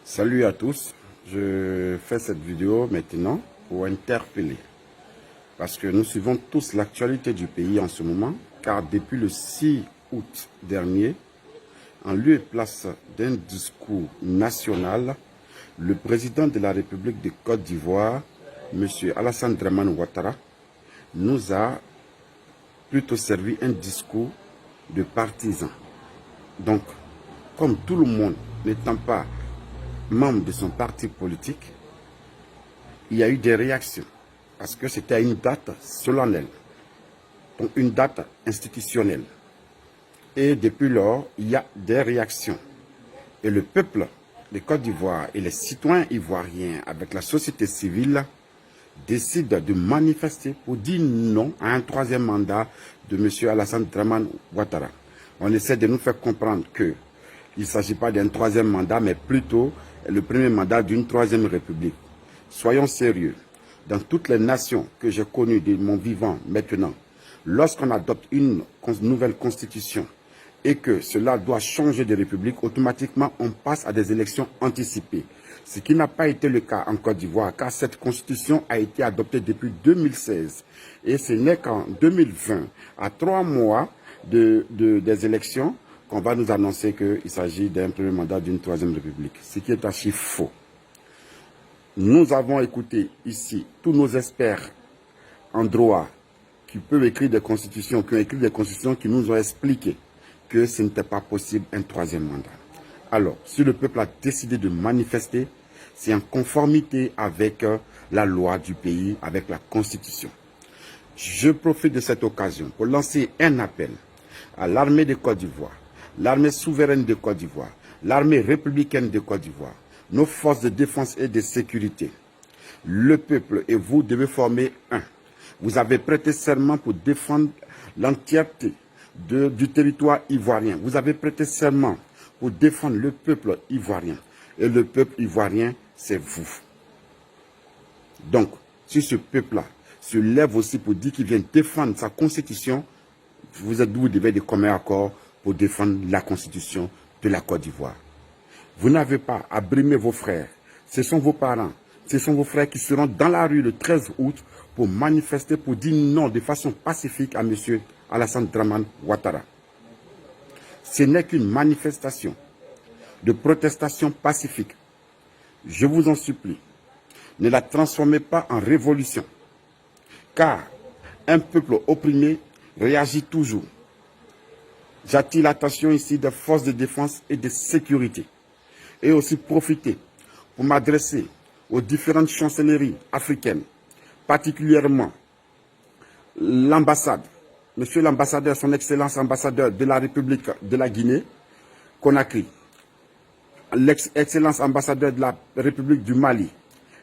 Salut à tous, je fais cette vidéo maintenant pour interpeller parce que nous suivons tous l'actualité du pays en ce moment, car depuis le 6 août dernier, en lieu et place d'un discours national, le président de la République de Côte d'Ivoire, M. Alassane Dramane Ouattara, nous a plutôt servi un discours de partisan. Donc, comme tout le monde n'étant pas membre de son parti politique, il y a eu des réactions parce que c'était à une date solennelle, donc une date institutionnelle. Et depuis lors, il y a des réactions. Et le peuple de Côte d'Ivoire et les citoyens ivoiriens avec la société civile décident de manifester pour dire non à un troisième mandat de M. Alassane Dramane Ouattara. On essaie de nous faire comprendre qu'il ne s'agit pas d'un troisième mandat, mais plutôt le premier mandat d'une troisième république. Soyons sérieux. Dans toutes les nations que j'ai connues de mon vivant maintenant, lorsqu'on adopte une nouvelle constitution et que cela doit changer de république, automatiquement on passe à des élections anticipées. Ce qui n'a pas été le cas en Côte d'Ivoire, car cette constitution a été adoptée depuis 2016. Et ce n'est qu'en 2020, à 3 mois des élections, qu'on va nous annoncer qu'il s'agit d'un premier mandat d'une troisième république, ce qui est archi faux. Nous avons écouté ici tous nos experts en droit qui peuvent écrire des constitutions, qui ont écrit des constitutions qui nous ont expliqué que ce n'était pas possible un troisième mandat. Alors, si le peuple a décidé de manifester, c'est en conformité avec la loi du pays, avec la constitution. Je profite de cette occasion pour lancer un appel à l'armée de Côte d'Ivoire, l'armée souveraine de Côte d'Ivoire, l'armée républicaine de Côte d'Ivoire, nos forces de défense et de sécurité. Le peuple et vous devez former un. Vous avez prêté serment pour défendre l'entièreté du territoire ivoirien. Vous avez prêté serment pour défendre le peuple ivoirien. Et le peuple ivoirien, c'est vous. Donc, si ce peuple-là se lève aussi pour dire qu'il vient défendre sa constitution, vous devez de commun accord pour défendre la constitution de la Côte d'Ivoire. Vous n'avez pas à brimer vos frères. Ce sont vos parents, ce sont vos frères qui seront dans la rue le 13 août pour manifester, pour dire non de façon pacifique à M. Alassane Dramane Ouattara. Ce n'est qu'une manifestation de protestation pacifique. Je vous en supplie, ne la transformez pas en révolution, car un peuple opprimé réagit toujours. J'attire l'attention ici des forces de défense et de sécurité et aussi profiter pour m'adresser aux différentes chancelleries africaines, particulièrement l'ambassade, monsieur l'ambassadeur, son excellence ambassadeur de la République de la Guinée, Conakry, l'excellence ambassadeur de la République du Mali,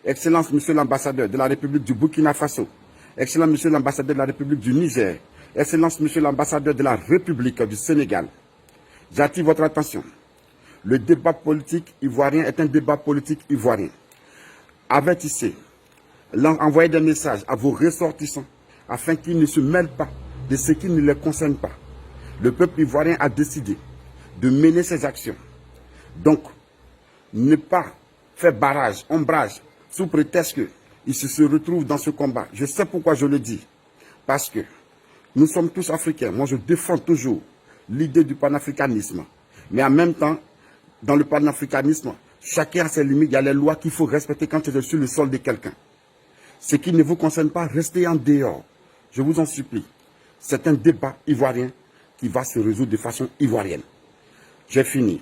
excellence monsieur l'ambassadeur de la République du Burkina Faso, excellence monsieur l'ambassadeur de la République du Niger, excellence monsieur l'ambassadeur de la République du Sénégal. J'attire votre attention. Le débat politique ivoirien est un débat politique ivoirien. Avertissez, envoyez des messages à vos ressortissants afin qu'ils ne se mêlent pas de ce qui ne les concerne pas. Le peuple ivoirien a décidé de mener ses actions. Donc, ne pas faire barrage, ombrage, sous prétexte qu'il se retrouve dans ce combat. Je sais pourquoi je le dis. Parce que nous sommes tous africains. Moi, je défends toujours l'idée du panafricanisme. Mais en même temps, dans le panafricanisme, chacun a ses limites. Il y a les lois qu'il faut respecter quand tu es sur le sol de quelqu'un. Ce qui ne vous concerne pas, restez en dehors. Je vous en supplie. C'est un débat ivoirien qui va se résoudre de façon ivoirienne. J'ai fini.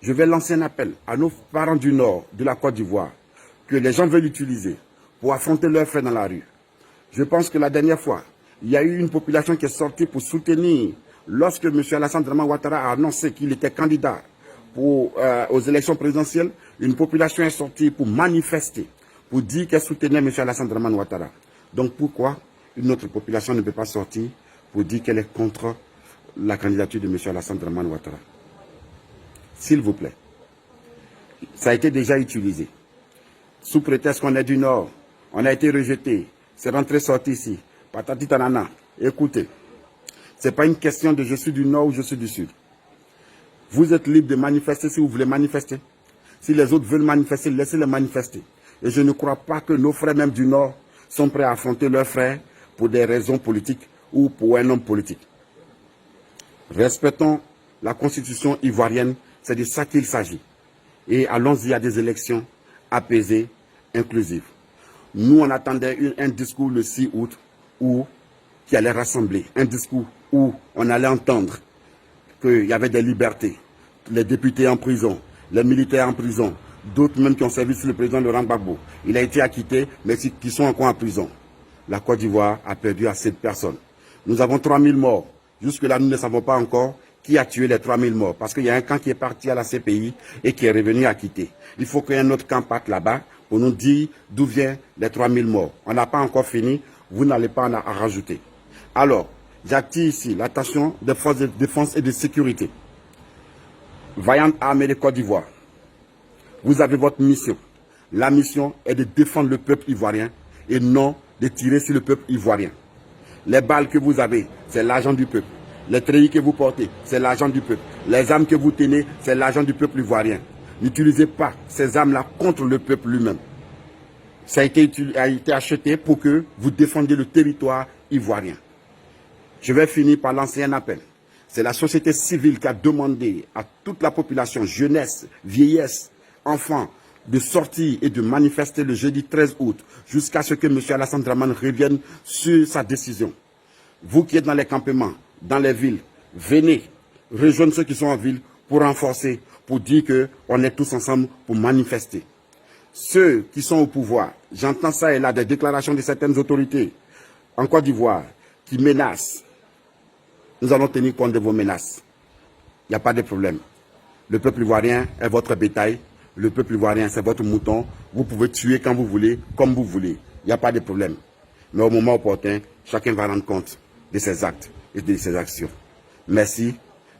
Je vais lancer un appel à nos parents du Nord, de la Côte d'Ivoire, que les gens veulent utiliser pour affronter leurs frères dans la rue. Je pense que la dernière fois, il y a eu une population qui est sortie pour soutenir, lorsque M. Alassane Dramane Ouattara a annoncé qu'il était candidat aux élections présidentielles, une population est sortie pour manifester, pour dire qu'elle soutenait M. Alassane Dramane Ouattara. Donc pourquoi une autre population ne peut pas sortir pour dire qu'elle est contre la candidature de M. Alassane Dramane Ouattara? S'il vous plaît. Ça a été déjà utilisé. Sous prétexte qu'on est du Nord, on a été rejeté, c'est rentré sorti ici. Patati tanana. Écoutez, ce n'est pas une question de je suis du Nord ou je suis du Sud. Vous êtes libre de manifester si vous voulez manifester. Si les autres veulent manifester, laissez-les manifester. Et je ne crois pas que nos frères même du Nord sont prêts à affronter leurs frères pour des raisons politiques ou pour un homme politique. Respectons la constitution ivoirienne, c'est de ça qu'il s'agit. Et allons-y à des élections apaisées, inclusives. Nous, on attendait un discours le 6 août qui allait rassembler, un discours où on allait entendre qu'il y avait des libertés, les députés en prison, les militaires en prison, d'autres même qui ont servi sur le président Laurent Gbagbo. Il a été acquitté, mais qui sont encore en prison. La Côte d'Ivoire a perdu assez de personnes. Nous avons 3000 morts. Jusque-là, nous ne savons pas encore qui a tué les 3000 morts. Parce qu'il y a un camp qui est parti à la CPI et qui est revenu acquitté. Il faut qu'un autre camp parte là-bas pour nous dire d'où viennent les 3000 morts. On n'a pas encore fini, vous n'allez pas en rajouter. Alors, j'attire ici l'attention des forces de défense et de sécurité. Vaillante armée de Côte d'Ivoire, vous avez votre mission. La mission est de défendre le peuple ivoirien et non de tirer sur le peuple ivoirien. Les balles que vous avez, c'est l'argent du peuple. Les treillis que vous portez, c'est l'argent du peuple. Les armes que vous tenez, c'est l'argent du peuple ivoirien. N'utilisez pas ces armes-là contre le peuple lui-même. Ça a été acheté pour que vous défendiez le territoire ivoirien. Je vais finir par lancer un appel. C'est la société civile qui a demandé à toute la population, jeunesse, vieillesse, enfants, de sortir et de manifester le jeudi 13 août jusqu'à ce que M. Alassane Dramane revienne sur sa décision. Vous qui êtes dans les campements, dans les villes, venez rejoindre ceux qui sont en ville pour renforcer, pour dire qu'on est tous ensemble pour manifester. Ceux qui sont au pouvoir, j'entends ça et là des déclarations de certaines autorités en Côte d'Ivoire qui menacent. Nous allons tenir compte de vos menaces. Il n'y a pas de problème. Le peuple ivoirien est votre bétail. Le peuple ivoirien, c'est votre mouton. Vous pouvez tuer quand vous voulez, comme vous voulez. Il n'y a pas de problème. Mais au moment opportun, chacun va rendre compte de ses actes et de ses actions. Merci.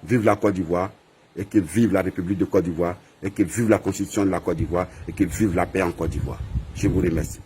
Vive la Côte d'Ivoire et que vive la République de Côte d'Ivoire et que vive la Constitution de la Côte d'Ivoire et que vive la paix en Côte d'Ivoire. Je vous remercie.